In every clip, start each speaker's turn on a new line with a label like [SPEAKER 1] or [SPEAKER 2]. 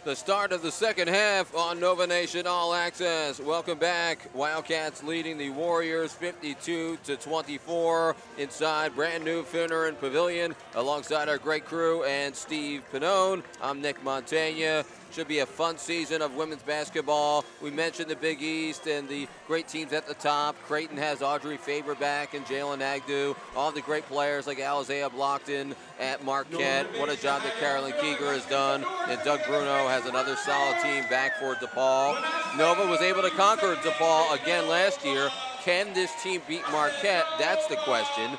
[SPEAKER 1] The start of the second half on Nova Nation All Access. Welcome back. Wildcats leading the Warriors 52-24 inside brand new Finneran Pavilion alongside our great crew and Steve Pannone. I'm Nick Montagna. Should be a fun season of women's basketball. We mentioned the Big East and the great teams at the top. Creighton has Audrey Faber back and Jalen Agnew. All the great players like Alizea Blockton at Marquette. What a job that Carolyn Keeger has done. And Doug Bruno has another solid team back for DePaul. Nova was able to conquer DePaul again last year. Can this team beat Marquette? That's the question.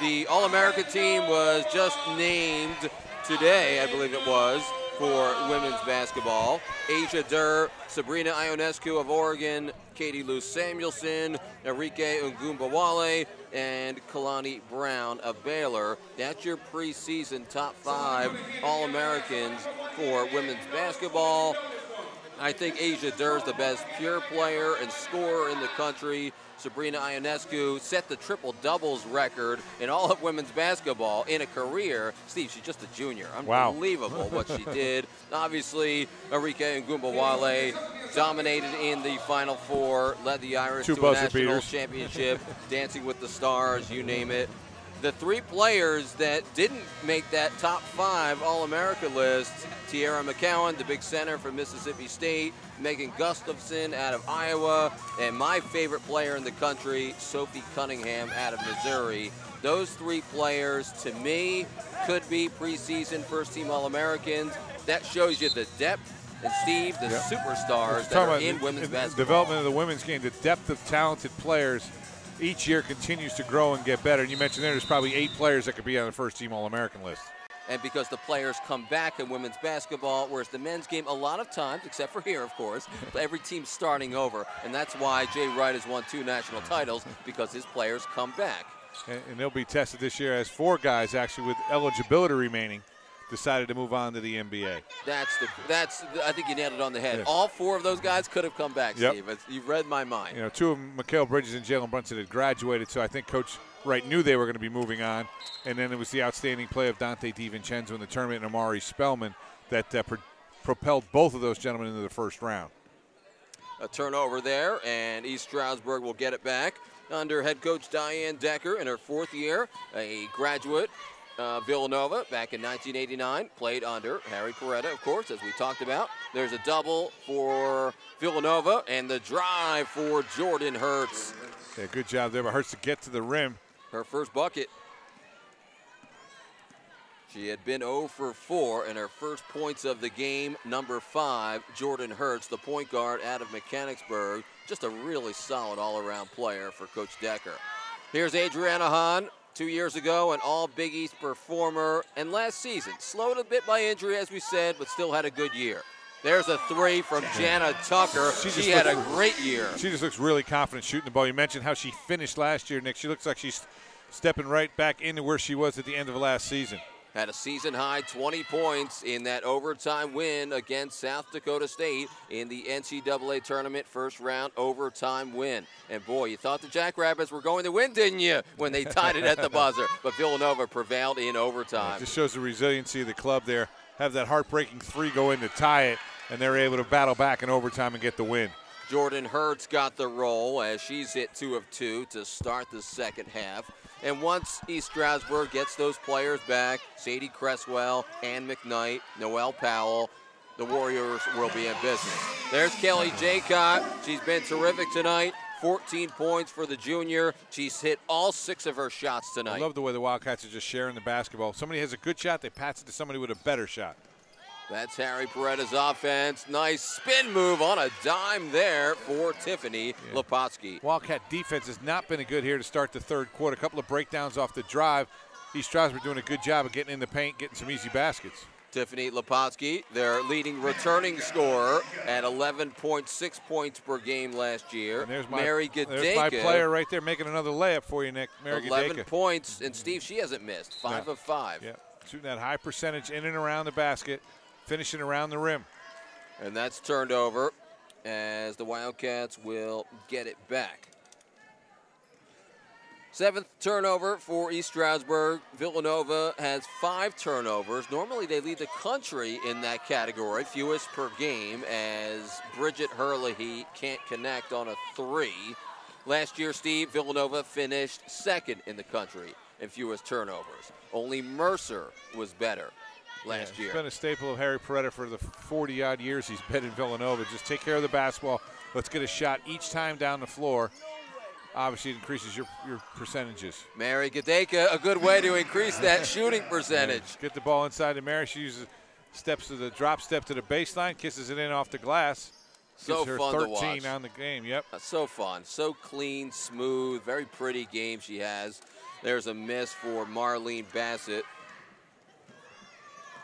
[SPEAKER 1] The All-America team was just named today, I believe it was, for women's basketball. Asia Durr, Sabrina Ionescu of Oregon, Katie Lou Samuelson, Enrique Ngumbawale, and Kalani Brown of Baylor. That's your preseason top 5 All-Americans for women's basketball. I think Asia Durr is the best pure player and scorer in the country. Sabrina Ionescu set the triple-doubles record in all of women's basketball in a career. Steve, she's just a junior. Unbelievable what she did. Obviously, Enrique Ngumbawale dominated in the Final Four, led the Irish to a national championship, Dancing with the Stars, you name it. The 3 players that didn't make that top 5 All-America list, Tierra McCowan, the big center from Mississippi State, Megan Gustafson out of Iowa, and my favorite player in the country, Sophie Cunningham out of Missouri. Those 3 players, to me, could be preseason first-team All-Americans. That shows you the depth. And Steve, the superstars that are in women's basketball.
[SPEAKER 2] Development of the women's game, the depth of talented players each year continues to grow and get better. And you mentioned there's probably 8 players that could be on the first-team All-American list.
[SPEAKER 1] And because the players come back in women's basketball, whereas the men's game, a lot of times, except for here, of course, every team's starting over. And that's why Jay Wright has won 2 national titles, because his players come back.
[SPEAKER 2] And they'll be tested this year as 4 guys, actually, with eligibility remaining, decided to move on to the NBA.
[SPEAKER 1] I think you nailed it on the head.
[SPEAKER 2] Yeah.
[SPEAKER 1] All 4 of those guys could have come back, Steve. You've read my mind.
[SPEAKER 2] 2 of them, Mikal Bridges and Jalen Brunson, had graduated, so I think Coach Wright knew they were going to be moving on. And then it was the outstanding play of Dante DiVincenzo in the tournament and Amari Spellman that propelled both of those gentlemen into the first round.
[SPEAKER 1] A turnover there, and East Stroudsburg will get it back under head coach Diane Decker in her 4th year, a graduate. Villanova back in 1989, played under Harry Peretta, of course, as we talked about. There's a double for Villanova, and the drive for Jordan Hurts.
[SPEAKER 2] Yeah, good job there by Hurts to get to the rim.
[SPEAKER 1] Her first bucket. She had been 0 for 4 in her first points of the game. Number 5, Jordan Hurts, the point guard out of Mechanicsburg. Just a really solid all-around player for Coach Decker. Here's Adriana Hahn. 2 years ago, an all-Big East performer, and last season, slowed a bit by injury, as we said, but still had a good year. There's a 3 from Jana Tucker. She had a great year.
[SPEAKER 2] She just looks really confident shooting the ball. You mentioned how she finished last year, Nick. She looks like she's stepping right back into where she was at the end of last season.
[SPEAKER 1] Had a season-high 20 points in that overtime win against South Dakota State in the NCAA tournament first-round overtime win. And, boy, you thought the Jackrabbits were going to win, didn't you, when they tied it at the buzzer. But Villanova prevailed in overtime.
[SPEAKER 2] It just shows the resiliency of the club there. Have that heartbreaking 3 go in to tie it, and they're able to battle back in overtime and get the win.
[SPEAKER 1] Jordan Hurts got the roll as she's hit 2 of 2 to start the second half. And once East Stroudsburg gets those players back, Sadie Cresswell, Ann McKnight, Noelle Powell, the Warriors will be in business. There's Kelly Jaycott. She's been terrific tonight. 14 points for the junior. She's hit all 6 of her shots tonight.
[SPEAKER 2] I love the way the Wildcats are just sharing the basketball. If somebody has a good shot, they pass it to somebody with a better shot.
[SPEAKER 1] That's Harry Peretta's offense. Nice spin move on a dime there for Tiffany Lepotsky.
[SPEAKER 2] Wildcat defense has not been good here to start the 3rd quarter. A couple of breakdowns off the drive. East Stroudsburg doing a good job of getting in the paint, getting some easy baskets.
[SPEAKER 1] Tiffany Lepotsky, their leading returning scorer at 11.6 points per game last year.
[SPEAKER 2] There's
[SPEAKER 1] Mary Gadeka.
[SPEAKER 2] There's my player right there making another layup for you, Nick. Mary
[SPEAKER 1] 11
[SPEAKER 2] Gadeka.
[SPEAKER 1] points, and Steve, she hasn't missed. 5 of 5.
[SPEAKER 2] Yeah, shooting that high percentage in and around the basket, finishing around the rim.
[SPEAKER 1] And that's turned over as the Wildcats will get it back. 7th turnover for East Stroudsburg. Villanova has 5 turnovers. Normally they lead the country in that category, fewest per game, as Bridget Herlihy can't connect on a 3. Last year, Steve, Villanova finished 2nd in the country in fewest turnovers. Only Mercer was better last year.
[SPEAKER 2] It's been a staple of Harry Peretta for the 40-odd years he's been in Villanova. Just take care of the basketball. Let's get a shot each time down the floor. Obviously, it increases your percentages.
[SPEAKER 1] Mary Gadeka, a good way to increase that shooting percentage.
[SPEAKER 2] Get the ball inside to Mary. She uses steps to the drop step to the baseline, kisses it in off the glass.
[SPEAKER 1] So
[SPEAKER 2] her
[SPEAKER 1] fun
[SPEAKER 2] 13
[SPEAKER 1] to watch.
[SPEAKER 2] On the game, yep.
[SPEAKER 1] So fun, so clean, smooth, very pretty game she has. There's a miss for Marlene Bassett.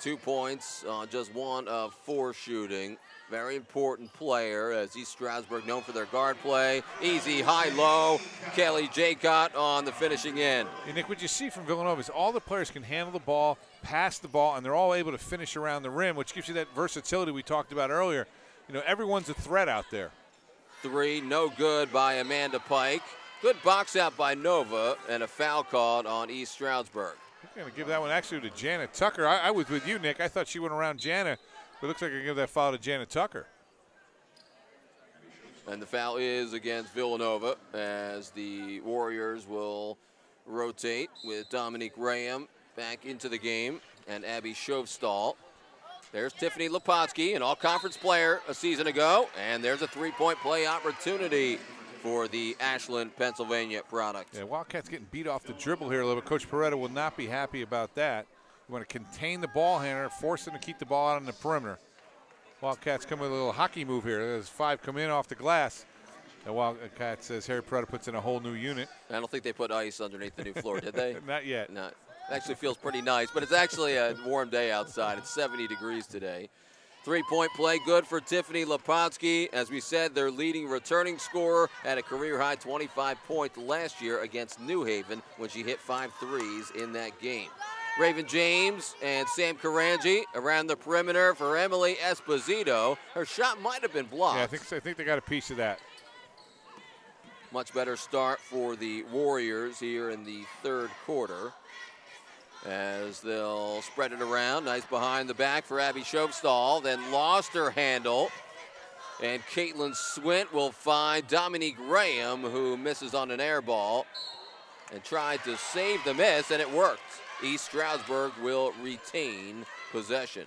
[SPEAKER 1] 2 points on just 1 of 4 shooting. Very important player, as East Stroudsburg known for their guard play. Easy, high, low. Kelly Jaycott on the finishing end.
[SPEAKER 2] And Nick, what you see from Villanova is all the players can handle the ball, pass the ball, and they're all able to finish around the rim, which gives you that versatility we talked about earlier. You know, everyone's a threat out there.
[SPEAKER 1] 3, no good by Amanda Pike. Good box out by Nova, and a foul called on East Stroudsburg.
[SPEAKER 2] I'm going to give that one actually to Janet Tucker. I was with you, Nick. I thought she went around Jana, but it looks like I give that foul to Janet Tucker.
[SPEAKER 1] And the foul is against Villanova, as the Warriors will rotate with Dominique Graham back into the game and Abby Shovstall. There's Tiffany Lepotsky, an all-conference player a season ago, and there's a 3-point play opportunity for the Ashland, Pennsylvania product.
[SPEAKER 2] Yeah, Wildcats getting beat off the dribble here a little bit. Coach Peretta will not be happy about that. You want to contain the ball handler, force them to keep the ball out on the perimeter. Wildcats come with a little hockey move here. There's 5 come in off the glass. The Wildcats, says Harry Peretta, puts in a whole new unit.
[SPEAKER 1] I don't think they put ice underneath the new floor, did they?
[SPEAKER 2] Not yet.
[SPEAKER 1] Not. It actually feels pretty nice, but it's actually a warm day outside. It's 70 degrees today. 3-point play good for Tiffany Lepotsky. As we said, their leading returning scorer had a career-high 25 points last year against New Haven when she hit 5 threes in that game. Raven James and Sam Karanji around the perimeter for Emily Esposito. Her shot might have been blocked.
[SPEAKER 2] Yeah, I think they got a piece of that.
[SPEAKER 1] Much better start for the Warriors here in the 3rd quarter, as they'll spread it around. Nice behind the back for Abby Shovstall, then lost her handle. And Caitlin Swint will find Dominique Graham, who misses on an air ball, and tried to save the miss, and it worked. East Stroudsburg will retain possession.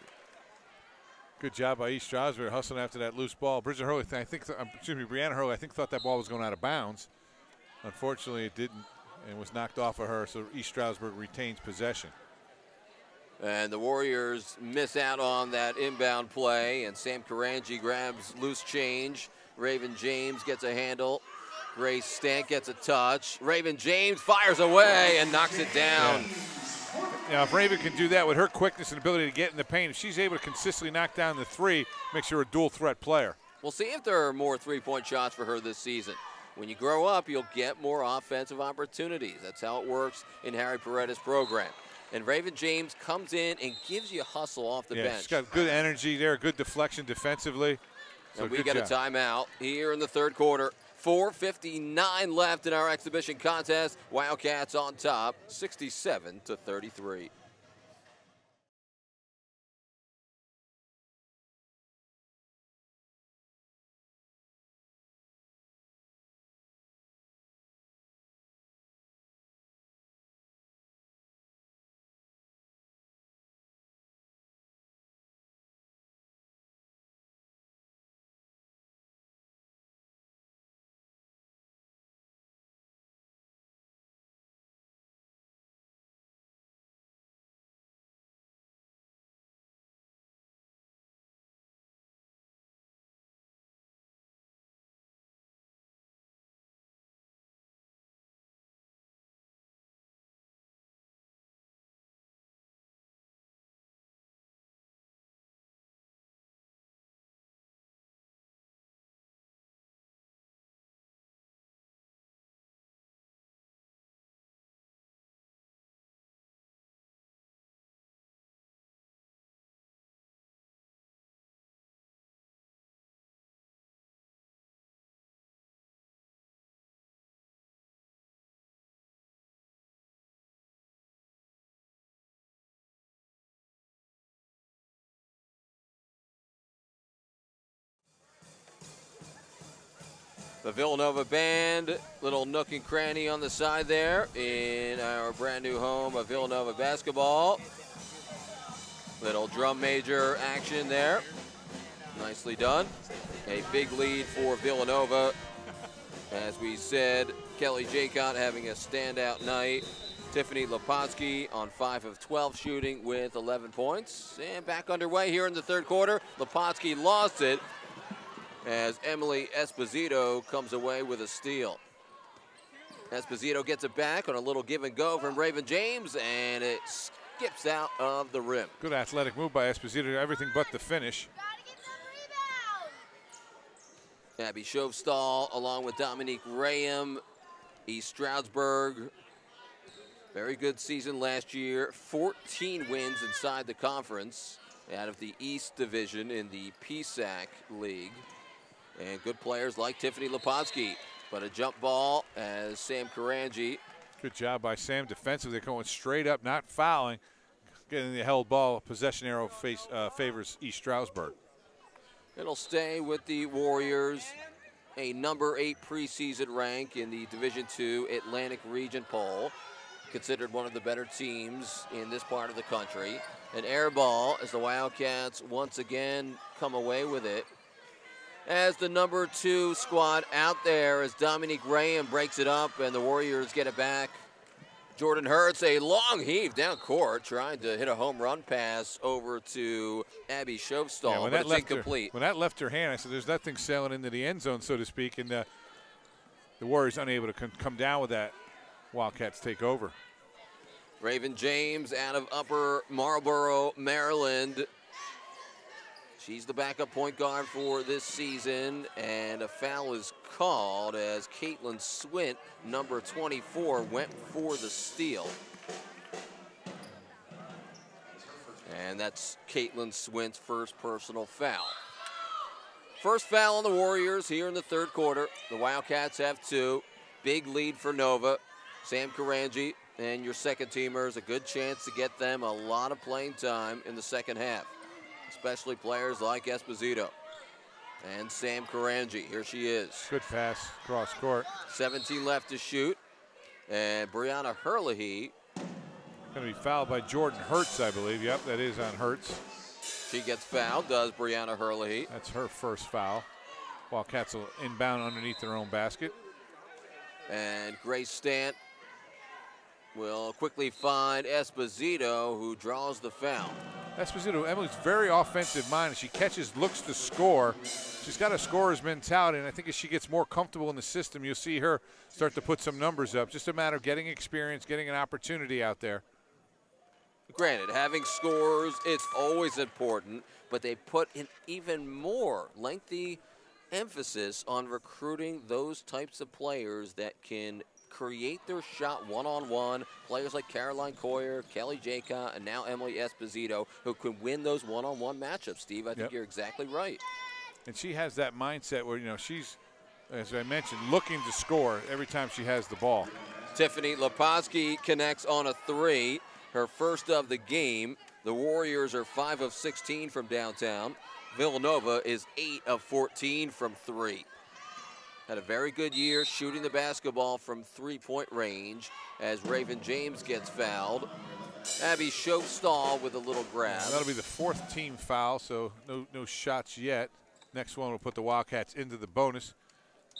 [SPEAKER 2] Good job by East Stroudsburg hustling after that loose ball. Bridget Hurley, Brianna Hurley, I think thought that ball was going out of bounds. Unfortunately, it didn't, and was knocked off of her, so East Stroudsburg retains possession.
[SPEAKER 1] And the Warriors miss out on that inbound play, and Sam Karanji grabs loose change. Raven James gets a handle. Grace Stant gets a touch. Raven James fires away and knocks it down.
[SPEAKER 2] Now, if Raven can do that with her quickness and ability to get in the paint, if she's able to consistently knock down the 3, makes her a dual threat player.
[SPEAKER 1] We'll see if there are more 3-point shots for her this season. When you grow up, you'll get more offensive opportunities. That's how it works in Harry Peretta's program. And Raven James comes in and gives you hustle off the bench.
[SPEAKER 2] She's got good energy there, good deflection defensively. So
[SPEAKER 1] and we get a timeout here in the 3rd quarter. 4:59 left in our exhibition contest. Wildcats on top, 67-33. The Villanova band, little nook and cranny on the side there in our brand new home of Villanova basketball. Little drum major action there. Nicely done. A big lead for Villanova. As we said, Kelly Jaycott having a standout night. Tiffany Lepotsky on 5 of 12 shooting with 11 points. And back underway here in the third quarter. Lepotsky lost it as Emily Esposito comes away with a steal. Esposito gets it back on a little give and go from Raven James, and it skips out of the rim.
[SPEAKER 2] Good athletic move by Esposito, everything but the finish.
[SPEAKER 1] Abby Shovstall along with Dominique Graham, East Stroudsburg. Very good season last year. 14 wins inside the conference out of the East Division in the PSAC League. And good players like Tiffany Lepotsky. But a jump ball as Sam Karanji.
[SPEAKER 2] Good job by Sam defensively. They're going straight up, not fouling. Getting the held ball. Possession arrow favors East Stroudsburg.
[SPEAKER 1] It'll stay with the Warriors. A number 8 preseason rank in the Division II Atlantic Region poll. Considered one of the better teams in this part of the country. An air ball as the Wildcats once again come away with it. As the number 2 squad out there as Dominique Graham breaks it up and the Warriors get it back. Jordan Hurts, a long heave down court, trying to hit a home run pass over to Abby Shovstall, but it's incomplete.
[SPEAKER 2] When that left her hand, I said, there's nothing sailing into the end zone, so to speak, and the Warriors unable to come down with that. Wildcats take over.
[SPEAKER 1] Raven James out of Upper Marlboro, Maryland. She's the backup point guard for this season, and a foul is called as Caitlin Swint, number 24, went for the steal. And that's Caitlin Swint's first personal foul. First foul on the Warriors here in the third quarter. The Wildcats have 2. Big lead for Nova. Sam Karanji and your second teamers, a good chance to get them a lot of playing time in the second half, especially players like Esposito and Sam Karanji. Here she is.
[SPEAKER 2] Good pass cross court.
[SPEAKER 1] 17 left to shoot, and Brianna Herlihy.
[SPEAKER 2] Going to be fouled by Jordan Hurts, I believe. Yep, that is on Hurts.
[SPEAKER 1] She gets fouled, does Brianna Herlihy.
[SPEAKER 2] That's her first foul. Wildcats will inbound underneath their own basket.
[SPEAKER 1] And Grace Stant will quickly find Esposito, who draws the foul.
[SPEAKER 2] Esposito, Emily's very offensive minded. She catches, looks to score. She's got a scorer's mentality, and I think as she gets more comfortable in the system, you'll see her start to put some numbers up. Just a matter of getting experience, getting an opportunity out there.
[SPEAKER 1] Granted, having scores, it's always important, but they put an even more lengthy emphasis on recruiting those types of players that can create their shot one-on-one. Players like Caroline Coyer, Kelly Jaycott, and now Emily Esposito, who can win those one-on-one matchups. Steve, I think you're exactly right.
[SPEAKER 2] And she has that mindset where, you know, she's, as I mentioned, looking to score every time she has the ball.
[SPEAKER 1] Tiffany Lepotsky connects on a 3, her first of the game. The Warriors are 5 of 16 from downtown. Villanova is 8 of 14 from 3. Had a very good year shooting the basketball from three-point range as Raven James gets fouled. Abby Shovstall with a little grab.
[SPEAKER 2] That'll be the 4th team foul, so no shots yet. Next one will put the Wildcats into the bonus.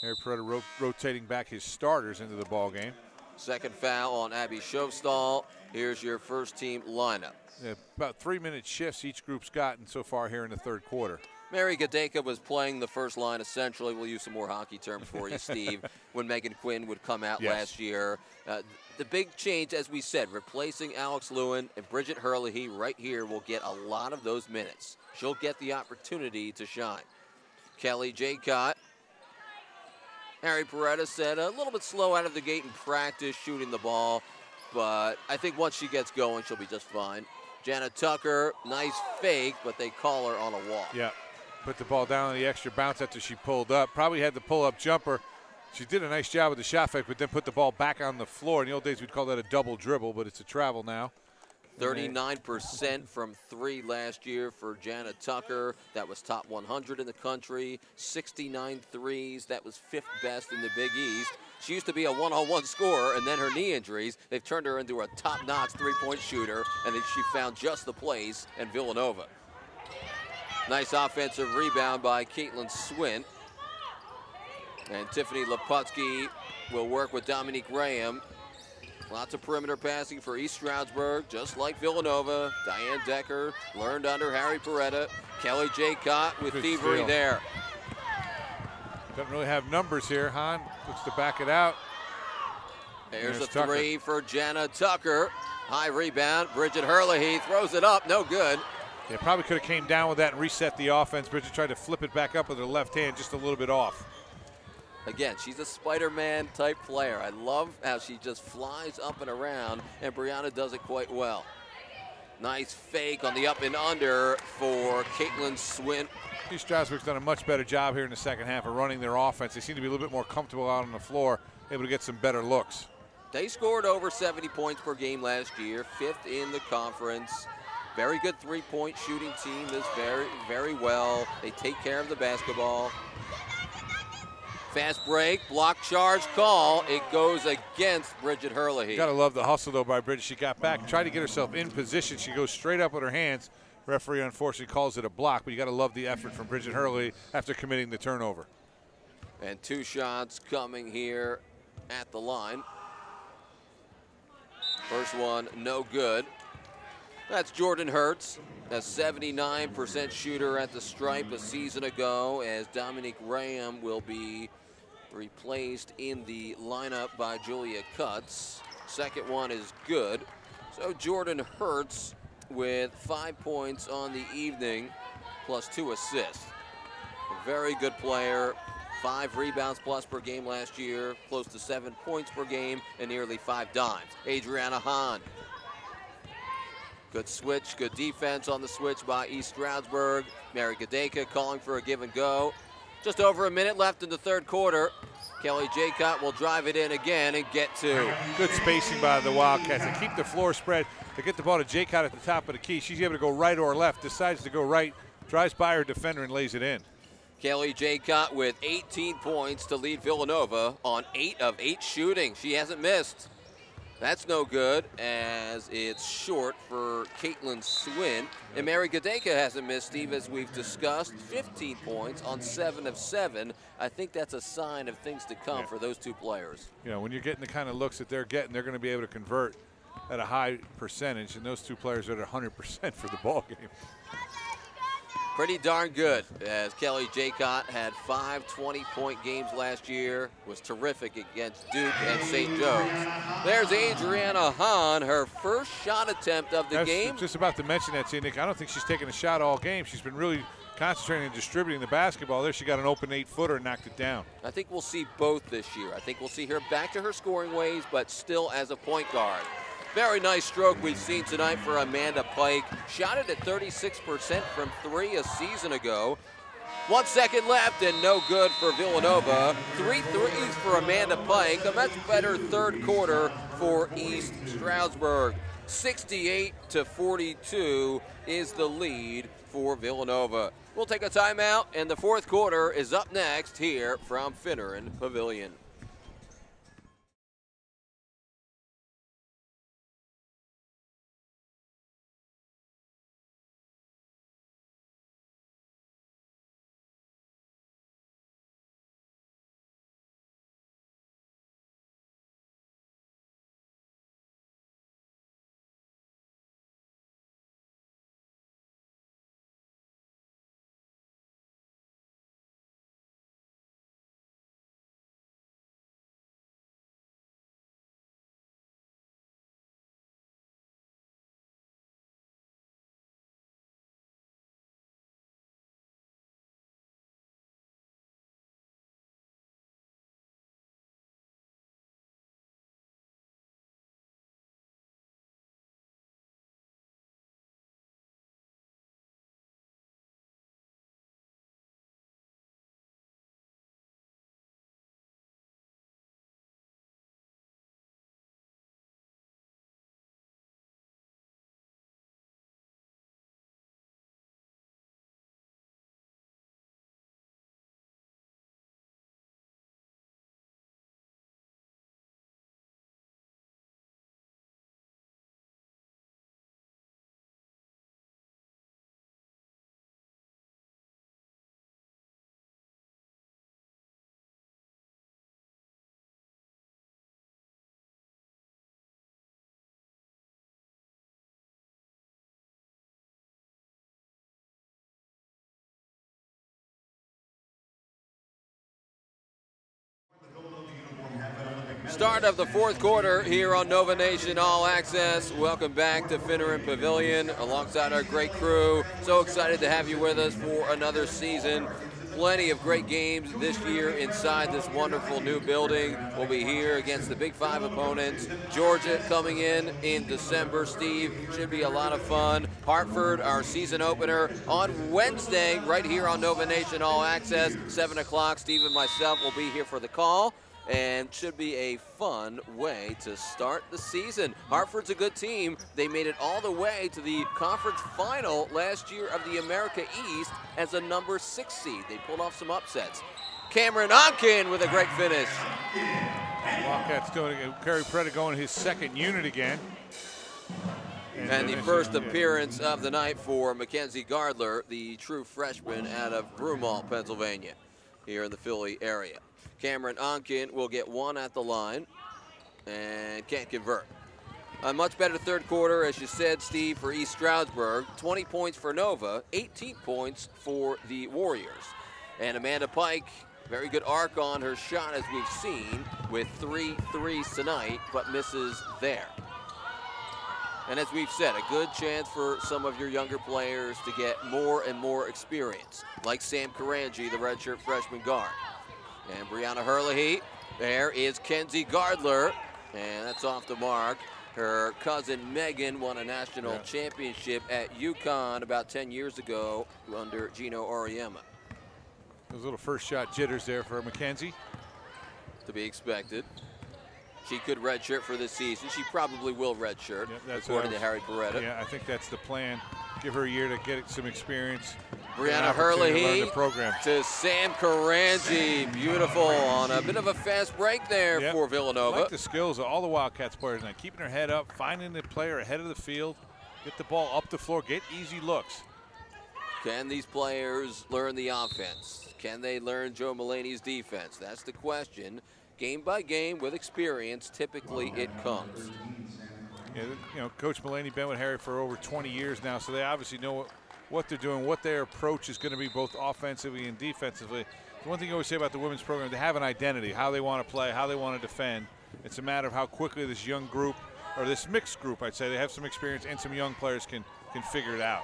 [SPEAKER 2] Harry Peretta rotating back his starters into the ball game.
[SPEAKER 1] Second foul on Abby Shovstall. Here's your first team lineup.
[SPEAKER 2] Yeah, about 3-minute shifts each group's gotten so far here in the third quarter.
[SPEAKER 1] Mary Gadeka was playing the first line essentially. We'll use some more hockey terms for you, Steve, when Megan Quinn would come out last year. The big change, as we said, replacing Alex Lewin and Bridget Herlihy right here will get a lot of those minutes. She'll get the opportunity to shine. Kelly Jaycott. Harry Peretta said a little bit slow out of the gate in practice shooting the ball, but I think once she gets going, she'll be just fine. Jana Tucker, nice fake, but they call her on a walk.
[SPEAKER 2] Yeah, put the ball down on the extra bounce after she pulled up. Probably had the pull-up jumper. She did a nice job with the shot fake, but then put the ball back on the floor. In the old days, we'd call that a double dribble, but it's a travel now.
[SPEAKER 1] 39% from 3 last year for Jana Tucker. That was top 100 in the country. 69 threes. That was 5th best in the Big East. She used to be a one-on-one scorer, and then her knee injuries, they've turned her into a top-notch three-point shooter, and then she found just the place in Villanova. Nice offensive rebound by Caitlin Swint. And Tiffany Leputsky will work with Dominique Graham. Lots of perimeter passing for East Stroudsburg, just like Villanova. Diane Decker learned under Harry Peretta. Kelly J. Cott with thievery there.
[SPEAKER 2] Doesn't really have numbers here. Hahn looks to back it out.
[SPEAKER 1] There's a three for Jana Tucker. High rebound. Bridget Herlihy throws it up. No good.
[SPEAKER 2] Yeah, probably could have came down with that and reset the offense. Bridget tried to flip it back up with her left hand, just a little bit off.
[SPEAKER 1] Again, she's a Spider-Man type player. I love how she just flies up and around, and Brianna does it quite well. Nice fake on the up and under for Caitlin Swint.
[SPEAKER 2] East Stroudsburg's done a much better job here in the second half of running their offense. They seem to be a little bit more comfortable out on the floor, able to get some better looks.
[SPEAKER 1] They scored over 70 points per game last year, 5th in the conference. Very good three-point shooting team, does very, very well. They take care of the basketball. Fast break, block charge call. It goes against Bridget Herlihy.
[SPEAKER 2] Gotta love the hustle though by Bridget. She got back, tried to get herself in position. She goes straight up with her hands. Referee unfortunately calls it a block, but you gotta love the effort from Bridget Herlihy after committing the turnover.
[SPEAKER 1] And 2 shots coming here at the line. First one, no good. That's Jordan Hurts, a 79% shooter at the stripe a season ago, as Dominique Graham will be replaced in the lineup by Julia Cutts. Second one is good. So Jordan Hurts with 5 points on the evening, plus 2 assists. A very good player. 5 rebounds plus per game last year, close to 7 points per game, and nearly 5 dimes. Adriana Hahn. Good switch, good defense on the switch by East Stroudsburg. Mary Gadeka calling for a give and go. Just over a minute left in the third quarter. Kelly Jaycott will drive it in again and get 2.
[SPEAKER 2] Good spacing by the Wildcats. They keep the floor spread. They get the ball to Jaycott at the top of the key. She's able to go right or left, decides to go right, drives by her defender and lays it in.
[SPEAKER 1] Kelly Jaycott with 18 points to lead Villanova on 8 of 8 shooting. She hasn't missed. That's no good, as it's short for Caitlin Swint. And Mary Gadeka hasn't missed, Steve, as we've discussed. 15 points on 7 of 7. I think that's a sign of things to come for those 2 players.
[SPEAKER 2] You know, when you're getting the kind of looks that they're getting, they're going to be able to convert at a high percentage, and those 2 players are at 100% for the ball game.
[SPEAKER 1] Pretty darn good, as Kelly Jaycott had 5 20-point games last year, was terrific against Duke and St. Joe's. There's Adriana Hahn, her first shot attempt of the game.
[SPEAKER 2] Just about to mention that to you, Nick. I don't think she's taken a shot all game. She's been really concentrating and distributing the basketball. There she got an open 8-footer and knocked it down.
[SPEAKER 1] I think we'll see both this year. I think we'll see her back to her scoring ways, but still as a point guard. Very nice stroke we've seen tonight for Amanda Pike. Shot it at 36% from 3 a season ago. 1 second left and no good for Villanova. 3 threes for Amanda Pike. A much better third quarter for East Stroudsburg. 68-42 is the lead for Villanova. We'll take a timeout, and the fourth quarter is up next here from Finneran Pavilion. Start of the fourth quarter here on Nova Nation All Access. Welcome back to Finner and Pavilion alongside our great crew. So excited to have you with us for another season. Plenty of great games this year inside this wonderful new building. We'll be here against the Big Five opponents. Georgia coming in December. Steve, should be a lot of fun. Hartford, our season opener on Wednesday right here on Nova Nation All Access, 7 o'clock. Steve and myself will be here for the call. And should be a fun way to start the season. Hartford's a good team. They made it all the way to the conference final last year of the America East as a number 6 seed. They pulled off some upsets. Cameron Onken with a great finish.
[SPEAKER 2] Wildcats doing it. Kerry Preda going his second unit again.
[SPEAKER 1] And the first appearance of the night for Mackenzie Gardler, the true freshman out of Broomall, Pennsylvania, here in the Philly area. Cameron Onken will get one at the line and can't convert. A much better third quarter, as you said, Steve, for East Stroudsburg. 20 points for Nova, 18 points for the Warriors. And Amanda Pike, very good arc on her shot, as we've seen, with 3 threes tonight, but misses there. And as we've said, a good chance for some of your younger players to get more and more experience, like Sam Karanji, the redshirt freshman guard. And Brianna Herlihy. There is Kenzie Gardler, and that's off the mark. Her cousin Megan won a national championship at UConn about 10 years ago under Gino Auriemma.
[SPEAKER 2] Those little first shot jitters there for Mackenzie.
[SPEAKER 1] To be expected. She could redshirt for this season. She probably will redshirt, according to Harry Peretta.
[SPEAKER 2] Yeah, I think that's the plan. Give her a year to get some experience.
[SPEAKER 1] Brianna Herlihy to Sam Karanji. Beautiful on a bit of a fast break there for Villanova.
[SPEAKER 2] I like the skills of all the Wildcats players now. Keeping their head up, finding the player ahead of the field, get the ball up the floor, get easy looks.
[SPEAKER 1] Can these players learn the offense? Can they learn Joe Mulaney's defense? That's the question. Game by game with experience, typically it comes.
[SPEAKER 2] Yeah, you know, Coach Mulaney been with Harry for over 20 years now, so they obviously know what they're doing, what their approach is going to be both offensively and defensively. The one thing I always say about the women's program, they have an identity, how they want to play, how they want to defend. It's a matter of how quickly this young group, or this mixed group, I'd say, they have some experience and some young players can figure it out.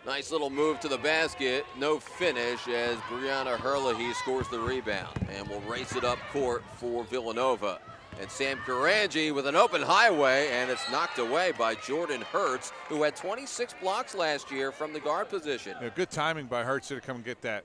[SPEAKER 1] Nice little move to the basket, no finish as Brianna Herlihy scores the rebound and will race it up court for Villanova. And Sam Karanji with an open highway, and it's knocked away by Jordan Hurts, who had 26 blocks last year from the guard position.
[SPEAKER 2] Yeah, good timing by Hurts to come and get that.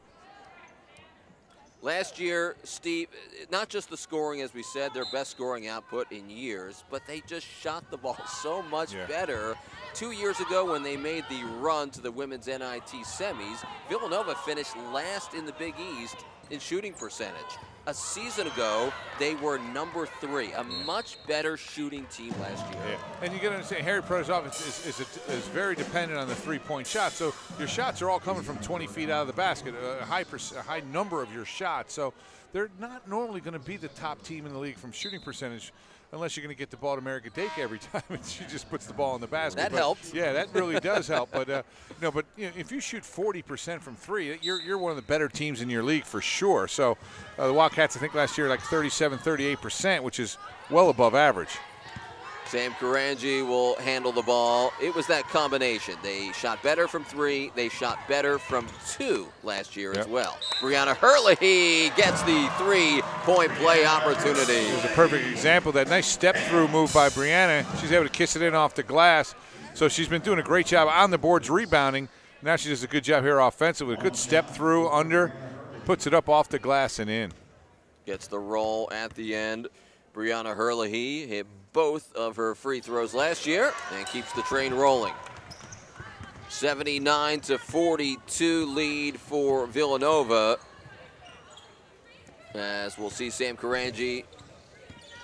[SPEAKER 1] Last year, Steve, not just the scoring, as we said, their best scoring output in years, but they just shot the ball so much better. 2 years ago, when they made the run to the women's NIT semis, Villanova finished last in the Big East in shooting percentage. A season ago, they were number 3, a much better shooting team last year.
[SPEAKER 2] Yeah. And you got to understand, Harry Preda's offense is very dependent on the three-point shot. So your shots are all coming from 20 feet out of the basket, a high number of your shots. So they're not normally going to be the top team in the league from shooting percentage, unless you're going to get the ball to America Dake every time and she just puts the ball in the basket.
[SPEAKER 1] That helps.
[SPEAKER 2] Yeah, that really does help. But no, but you know, if you shoot 40% from 3, you're one of the better teams in your league for sure. So the Wildcats, I think last year, like 37, 38%, which is well above average.
[SPEAKER 1] Sam Karanji will handle the ball. It was that combination. They shot better from 3. They shot better from 2 last year as well. Brianna Herlihy gets the 3-point play opportunity.
[SPEAKER 2] It was a perfect example. That nice step-through move by Brianna. She's able to kiss it in off the glass. So she's been doing a great job on the boards rebounding. Now she does a good job here offensively. A good step-through under, puts it up off the glass and in.
[SPEAKER 1] Gets the roll at the end. Brianna Herlihy hit both of her free throws last year and keeps the train rolling. 79-42 lead for Villanova. As we'll see Sam Karanji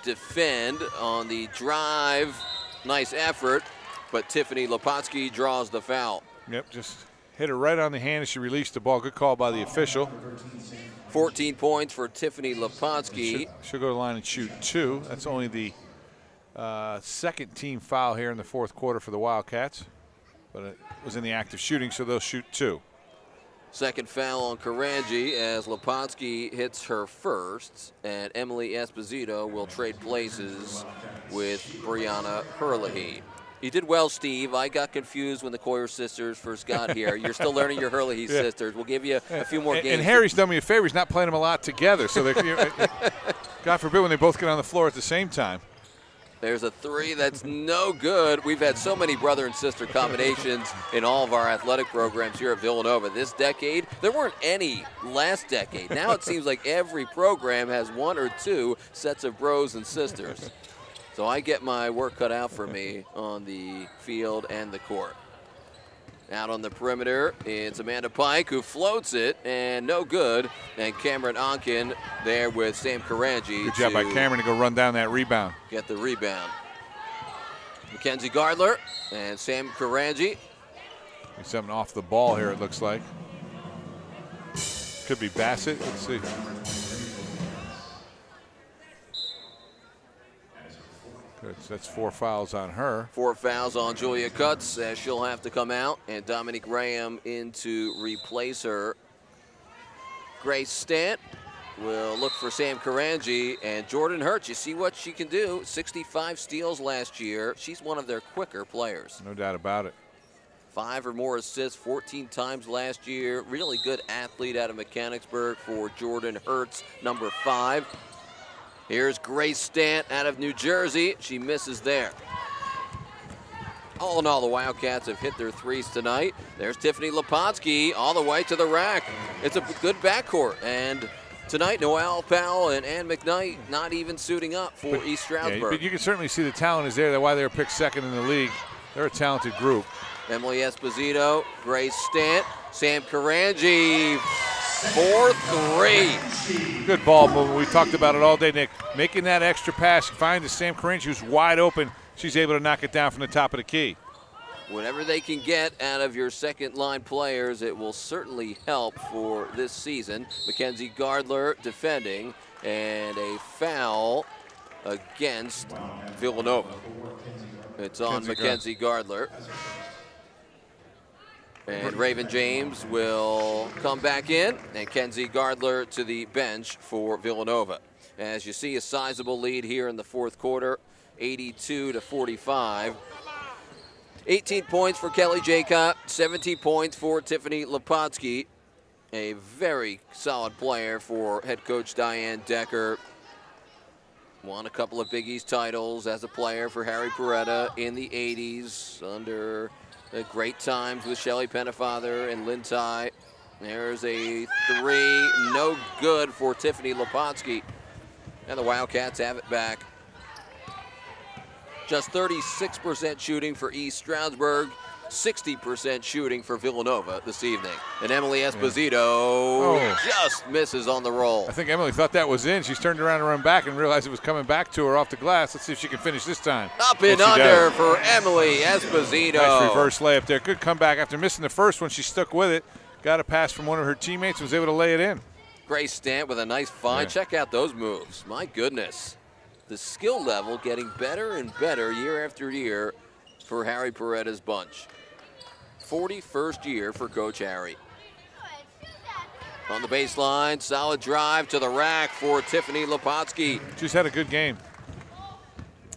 [SPEAKER 1] defend on the drive. Nice effort, but Tiffany Lepotsky draws the foul.
[SPEAKER 2] Yep, just hit her right on the hand as she released the ball. Good call by the official.
[SPEAKER 1] 14 points for Tiffany Lepotsky.
[SPEAKER 2] She'll go to the line and shoot 2. That's only the second team foul here in the fourth quarter for the Wildcats. But it was in the act of shooting, so they'll shoot 2.
[SPEAKER 1] Second foul on Karanji as Lepotsky hits her first, and Emily Esposito will trade places with Brianna Herlihy. You did well, Steve. I got confused when the Coyer sisters first got here. You're still learning your Herlihy sisters. We'll give you a few more games.
[SPEAKER 2] And Harry's done me a favor. He's not playing them a lot together. So, God forbid, when they both get on the floor at the same time.
[SPEAKER 1] There's a three that's no good. We've had so many brother and sister combinations in all of our athletic programs here at Villanova. This decade, there weren't any last decade. Now it seems like every program has one or two sets of bros and sisters. So I get my work cut out for me on the field and the court. Out on the perimeter, it's Amanda Pike who floats it, and no good. And Cameron Onken there with Sam Karanji.
[SPEAKER 2] Good job by Cameron to go run down that rebound.
[SPEAKER 1] Get the rebound. Mackenzie Gardler and Sam Karanji.
[SPEAKER 2] Something off the ball here, it looks like. Could be Bassett. Let's see. Good. So that's 4 fouls on her.
[SPEAKER 1] 4 fouls on Julia Cutts as she'll have to come out, and Dominique Graham in to replace her. Grace Stant will look for Sam Karanji, and Jordan Hurts. You see what she can do. 65 steals last year. She's one of their quicker players.
[SPEAKER 2] No doubt about it.
[SPEAKER 1] 5 or more assists 14 times last year. Really good athlete out of Mechanicsburg for Jordan Hurts, number 5. Here's Grace Stant out of New Jersey. She misses there. All in all, the Wildcats have hit their threes tonight. There's Tiffany Lepotsky all the way to the rack. It's a good backcourt. And tonight, Noelle Powell and Ann McKnight not even suiting up for East Stroudsburg.
[SPEAKER 2] Yeah, but you can certainly see the talent is there. That's why they were picked second in the league. They're a talented group.
[SPEAKER 1] Emily Esposito, Grace Stant, Sam Karanji. 4-3.
[SPEAKER 2] Good ball movement. We talked about it all day, Nick. Making that extra pass, find the Sam Karanji who's wide open. She's able to knock it down from the top of the key.
[SPEAKER 1] Whatever they can get out of your second-line players, it will certainly help for this season. Mackenzie Gardler defending, and a foul against Villanova. It's on Mackenzie Gardler. And Raven James will come back in, and Kenzie Gardler to the bench for Villanova. As you see, a sizable lead here in the fourth quarter, 82-45. 18 points for Kelly Jaycott, 17 points for Tiffany Lepotsky. A very solid player for head coach Diane Decker. Won a couple of Big East titles as a player for Harry Peretta in the 80s under the great times with Shelley Pennefather and Lynn Ty. There's a 3, no good for Tiffany Lepotsky. And the Wildcats have it back. Just 36% shooting for East Stroudsburg, 60% shooting for Villanova this evening. And Emily Esposito just misses on the roll.
[SPEAKER 2] I think Emily thought that was in. She's turned around and run back and realized it was coming back to her off the glass. Let's see if she can finish this time.
[SPEAKER 1] Up and under for Emily Esposito.
[SPEAKER 2] Nice reverse layup there. Good comeback after missing the first one. She stuck with it. Got a pass from one of her teammates and was able to lay it in.
[SPEAKER 1] Grace Stant with a nice find. Check out those moves. My goodness. The skill level getting better and better year after year for Harry Peretta's bunch. 41st year for Coach Harry. On the baseline, solid drive to the rack for Tiffany Lepotsky.
[SPEAKER 2] She's had a good game.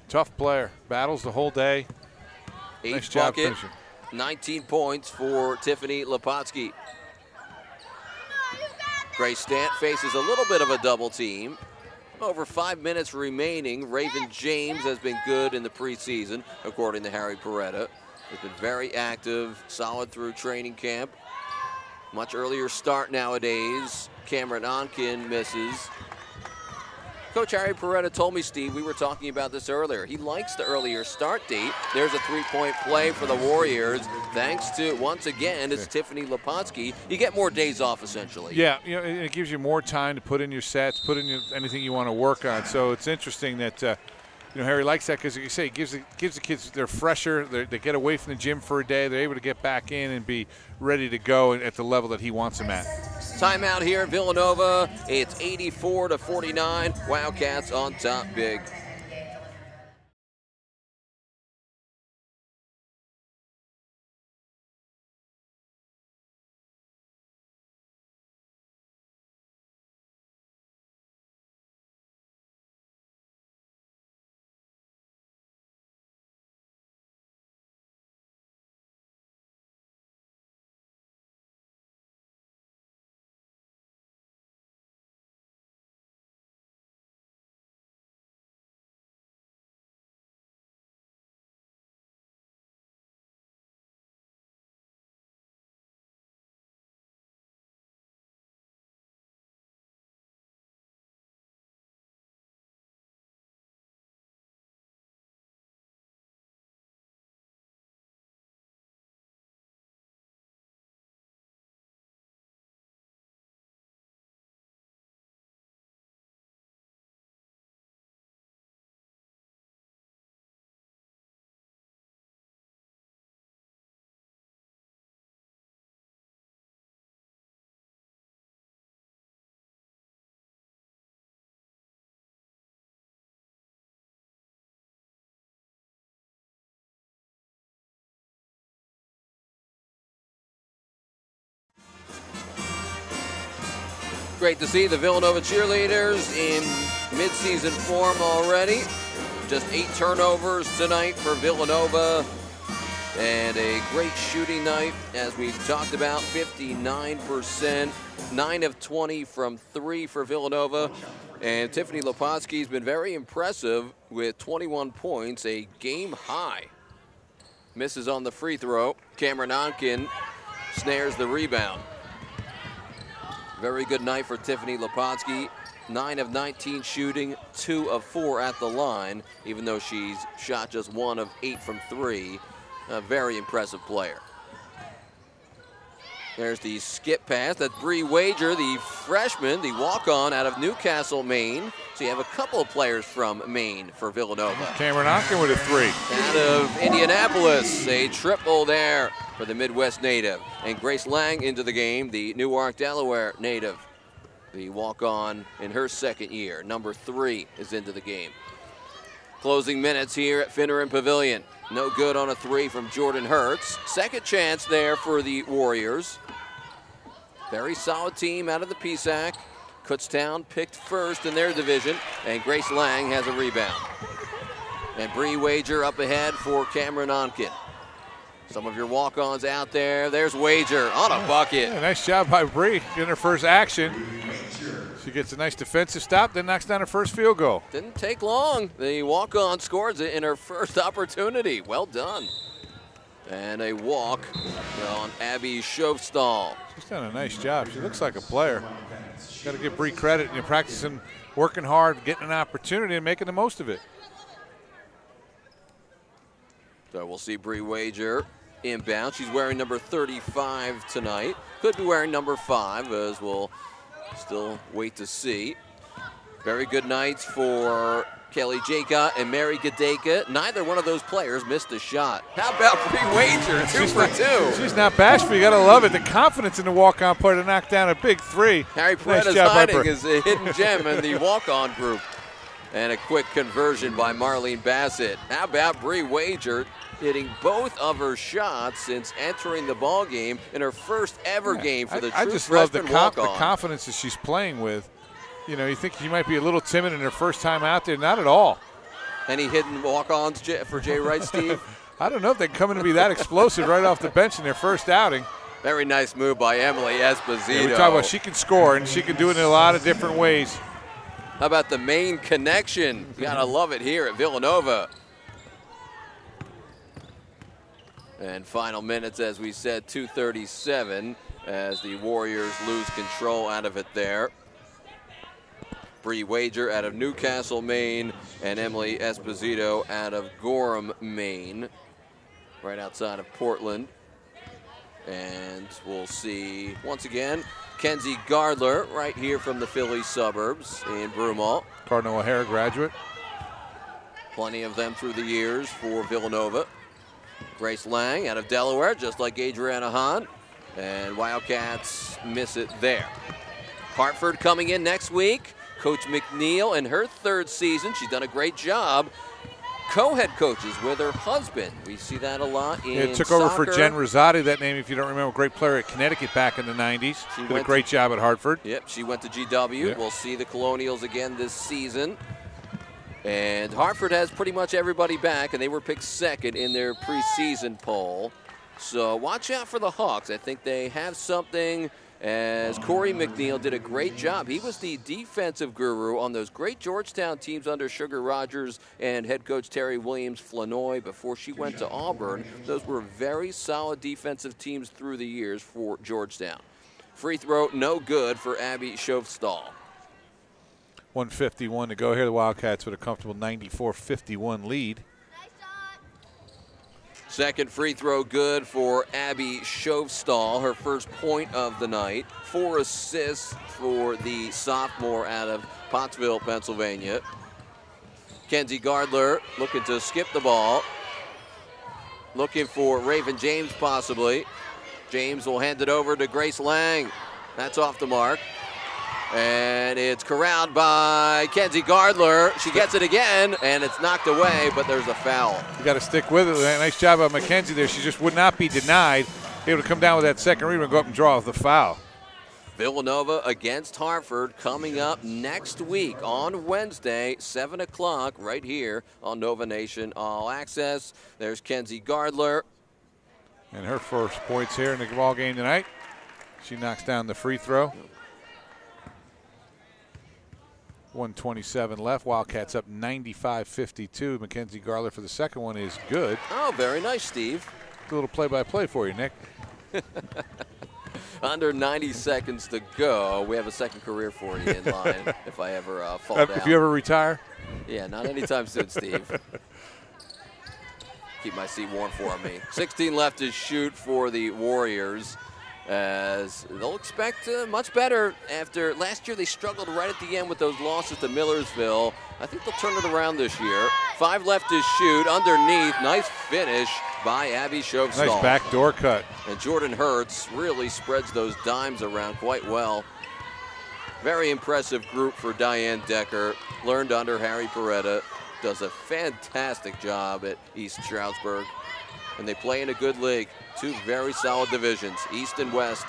[SPEAKER 2] Tough player. Battles the whole day.
[SPEAKER 1] Nice job finishing. 19 points for Tiffany Lepotsky. Grace Stant faces a little bit of a double team. Over 5 minutes remaining. Raven James has been good in the preseason, according to Harry Peretta. He's been very active, solid through training camp. Much earlier start nowadays. Cameron Onken misses. Coach Harry Peretta told me, Steve, we were talking about this earlier. He likes the earlier start date. There's a three-point play for the Warriors. Thanks to, once again, it's Tiffany Lepotsky. You get more days off, essentially.
[SPEAKER 2] Yeah, you know, it gives you more time to put in your sets, put in anything you want to work on. So it's interesting that you know, Harry likes that because, like you say, it gives the kids, they're fresher, they get away from the gym for a day, they're able to get back in and be ready to go at the level that he wants them at.
[SPEAKER 1] Timeout here at Villanova. It's 84-49. Wildcats on top big. great to see the Villanova cheerleaders in midseason form already. Just 8 turnovers tonight for Villanova. And a great shooting night, as we've talked about, 59%, 9 of 20 from 3 for Villanova. And Tiffany Lepotsky's been very impressive with 21 points, a game high. Misses on the free throw. Cameron Onken snares the rebound. Very good night for Tiffany Lepotsky. 9 of 19 shooting, 2 of 4 at the line, even though she's shot just 1 of 8 from 3. A very impressive player. There's the skip pass. That's Bree Wager, the freshman, the walk-on out of Newcastle, Maine. So you have a couple of players from Maine for Villanova.
[SPEAKER 2] Cameron Onken with a 3.
[SPEAKER 1] Out of Indianapolis, a triple there for the Midwest native. And Grace Lang into the game, the Newark, Delaware native. The walk-on in her second year. Number 3 is into the game. Closing minutes here at Finneran Pavilion. No good on a 3 from Jordan Hurts. Second chance there for the Warriors. Very solid team out of the PSAC. Kutztown picked first in their division, and Grace Lang has a rebound. And Bree Wager up ahead for Cameron Onken. Some of your walk-ons out there. There's Wager on a bucket.
[SPEAKER 2] Yeah, nice job by Bree getting her first action. She gets a nice defensive stop, then knocks down her first field goal.
[SPEAKER 1] Didn't take long. The walk-on scores it in her first opportunity. Well done. And a walk on Abby Schofstall.
[SPEAKER 2] She's done a nice job. She looks like a player. Got to give Bree credit. You're practicing, working hard, getting an opportunity, and making the most of it.
[SPEAKER 1] So we'll see Bree Wager inbound. She's wearing number 35 tonight. Could be wearing number 5, as we'll still wait to see. Very good nights for Kelly Jacob and Mary Gadeka. Neither one of those players missed a shot. How about Bree Wager, 2 for 2?
[SPEAKER 2] She's not bashful. You got to love it. The confidence in the walk-on player to knock down a big 3.
[SPEAKER 1] Harry Paredes hiding is a hidden gem in the walk-on group. And a quick conversion by Marlene Bassett. How about Bree Wager hitting both of her shots since entering the ball game in her first ever game for the true
[SPEAKER 2] I just love the
[SPEAKER 1] walk-on.
[SPEAKER 2] confidence that she's playing with. You know, you think she might be a little timid in her first time out there. Not at all.
[SPEAKER 1] Any hidden walk-ons for Jay Wright, Steve?
[SPEAKER 2] I don't know if they're coming to be that explosive right off the bench in their first outing.
[SPEAKER 1] Very nice move by Emily Esposito.
[SPEAKER 2] Yeah, we talk about she can score, and she can do it in a lot of different ways.
[SPEAKER 1] How about the main connection? You gotta love it here at Villanova. And final minutes, as we said, 2:37, as the Warriors lose control out of it there. Bree Wager out of Newcastle, Maine, and Emily Esposito out of Gorham, Maine, right outside of Portland. And we'll see, once again, Kenzie Gardler right here from the Philly suburbs in Broomall.
[SPEAKER 2] Cardinal O'Hara graduate.
[SPEAKER 1] Plenty of them through the years for Villanova. Grace Lang out of Delaware, just like Adriana Hahn. And Wildcats miss it there. Hartford coming in next week. Coach McNeil in her 3rd season. She's done a great job. Co-head coaches with her husband. We see that a lot in
[SPEAKER 2] took
[SPEAKER 1] soccer.
[SPEAKER 2] over for Jen Rosati, that name, if you don't remember, great player at Connecticut back in the 90s. She did a great job at Hartford.
[SPEAKER 1] Yep, she went to GW. Yep. We'll see the Colonials again this season. And Hartford has pretty much everybody back, and they were picked 2nd in their preseason poll. So watch out for the Hawks. I think they have something, as Corey McNeil did a great job. He was the defensive guru on those great Georgetown teams under Sugar Rogers and head coach Terry Williams-Flanoy before she went to Auburn. Those were very solid defensive teams through the years for Georgetown. Free throw, no good for Abby Schofstall.
[SPEAKER 2] 1:51 to go here. The Wildcats with a comfortable 94-51 lead.
[SPEAKER 1] Second free throw good for Abby Schofstall, her first point of the night. 4 assists for the sophomore out of Pottsville, Pennsylvania. Kenzie Gardler looking to skip the ball. Looking for Raven James possibly. James will hand it over to Grace Lang. That's off the mark. And it's corralled by Kenzie Gardler. She gets it again, and it's knocked away, but there's a foul.
[SPEAKER 2] You got to stick with it. Nice job by Mackenzie there. She just would not be denied. Able to come down with that second rebound and go up and draw the foul.
[SPEAKER 1] Villanova against Hartford coming up next week on Wednesday, 7 o'clock, right here on Nova Nation All Access. There's Kenzie Gardler.
[SPEAKER 2] And her first points here in the ball game tonight. She knocks down the free throw. 1:27 left. Wildcats up 95-52. Mackenzie Gardler for the second one is good.
[SPEAKER 1] Oh, very nice, Steve.
[SPEAKER 2] A little play-by-play for you, Nick.
[SPEAKER 1] Under 90 seconds to go. We have a second career for you in line if I ever fall down.
[SPEAKER 2] If you ever retire?
[SPEAKER 1] Yeah, not anytime soon, Steve. Keep my seat warm for me. 16 left to shoot for the Warriors, as they'll expect much better after last year. They struggled right at the end with those losses to Millersville. I think they'll turn it around this year. 5 left to shoot underneath. Nice finish by Abby Shovstall.
[SPEAKER 2] Nice backdoor cut.
[SPEAKER 1] And Jordan Hurts really spreads those dimes around quite well. Very impressive group for Diane Decker. Learned under Harry Peretta. Does a fantastic job at East Stroudsburg. And they play in a good league. 2 very solid divisions, East and West.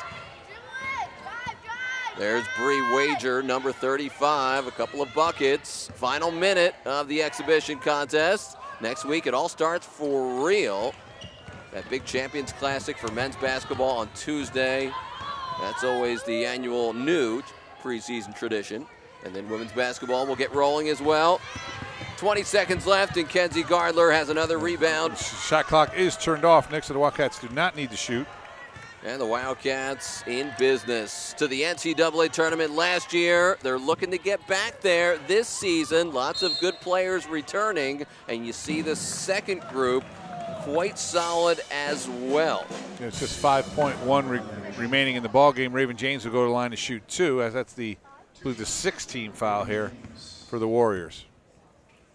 [SPEAKER 1] There's Bree Wager, number 35, a couple of buckets. Final minute of the exhibition contest. Next week it all starts for real. That big Champions Classic for men's basketball on Tuesday. That's always the annual new preseason tradition. And then women's basketball will get rolling as well. 20 seconds left, and Kenzie Gardler has another rebound.
[SPEAKER 2] Shot clock is turned off. Next to the Wildcats do not need to shoot.
[SPEAKER 1] And the Wildcats in business. To the NCAA tournament last year. They're looking to get back there this season. Lots of good players returning, and you see the second group quite solid as well.
[SPEAKER 2] It's just 5.1 remaining in the ball game. Raven James will go to the line to shoot 2, as that's I believe the 6th-team foul here for the Warriors.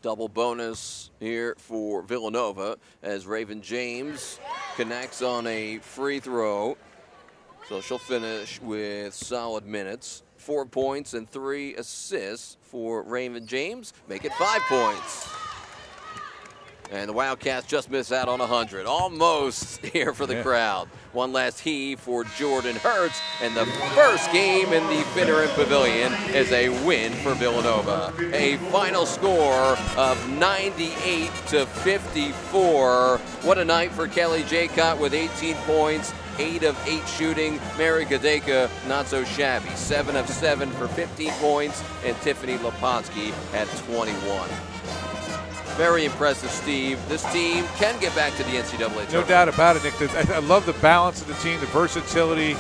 [SPEAKER 1] Double bonus here for Villanova as Raven James connects on a free throw. So she'll finish with solid minutes. 4 points and 3 assists for Raven James. Make it 5 points. And the Wildcats just miss out on 100. Almost here for the crowd. One last heave for Jordan Hurts. And the first game in the Finneran Pavilion is a win for Villanova. A final score of 98-54. What a night for Kelly Jaycott with 18 points. 8 of 8 shooting. Mary Gadeka, not so shabby. 7 of 7 for 15 points. And Tiffany Lepotsky at 21. Very impressive, Steve. This team can get back to the NCAA tournament.
[SPEAKER 2] No doubt about it, Nick. I love the balance of the team, the versatility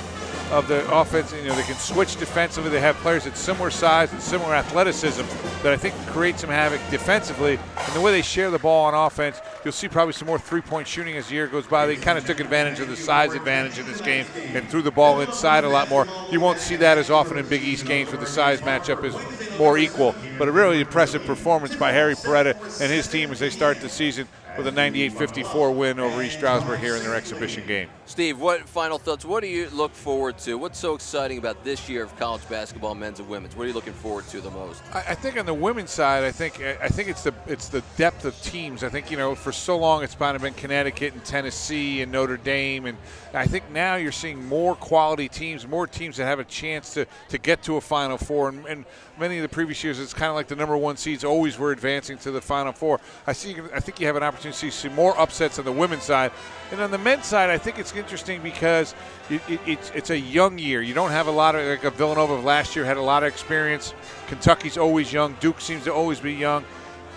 [SPEAKER 2] of the offense. You know, they can switch defensively. They have players at similar size and similar athleticism that I think can create some havoc defensively. And the way they share the ball on offense, you'll see probably some more three-point shooting as the year goes by. They kind of took advantage of the size advantage in this game and threw the ball inside a lot more. You won't see that as often in Big East games where the size matchup is more equal. But a really impressive performance by Harry Peretta and his team as they start the season with a 98-54 win over East Stroudsburg here in their exhibition game.
[SPEAKER 1] Steve, what final thoughts? What do you look forward to? What's so exciting about this year of college basketball, men's and women's? What are you looking forward to the most?
[SPEAKER 2] I think on the women's side, I think it's the depth of teams. I think, you know, for so long it's kind of been Connecticut and Tennessee and Notre Dame, and I think now you're seeing more quality teams, more teams that have a chance to get to a Final Four. And many of the previous years, it's kind of like the number 1 seeds always were advancing to the Final Four. I think you have an opportunity to see more upsets on the women's side. And on the men's side, I think it's interesting because it's a young year. You don't have a lot of, like a Villanova of last year had a lot of experience. Kentucky's always young. Duke seems to always be young.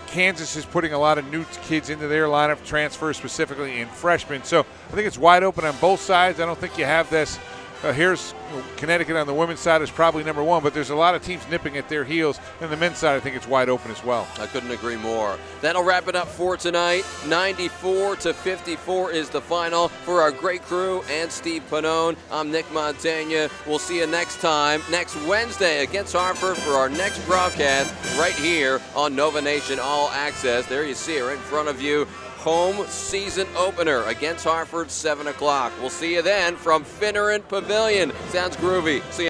[SPEAKER 2] Kansas is putting a lot of new kids into their lineup, transfers specifically, and freshmen. So I think it's wide open on both sides. I don't think you have this. Here's Connecticut on the women's side is probably number 1, but there's a lot of teams nipping at their heels. And the men's side, I think it's wide open as well.
[SPEAKER 1] I couldn't agree more. That'll wrap it up for tonight. 94-54 is the final. For our great crew and Steve Pannone, I'm Nick Montagna. We'll see you next time, next Wednesday against Hartford for our next broadcast right here on Nova Nation All Access. There you see it right in front of you. Home season opener against Hartford, 7 o'clock. We'll see you then from Finneran Pavilion. Sounds groovy. See you.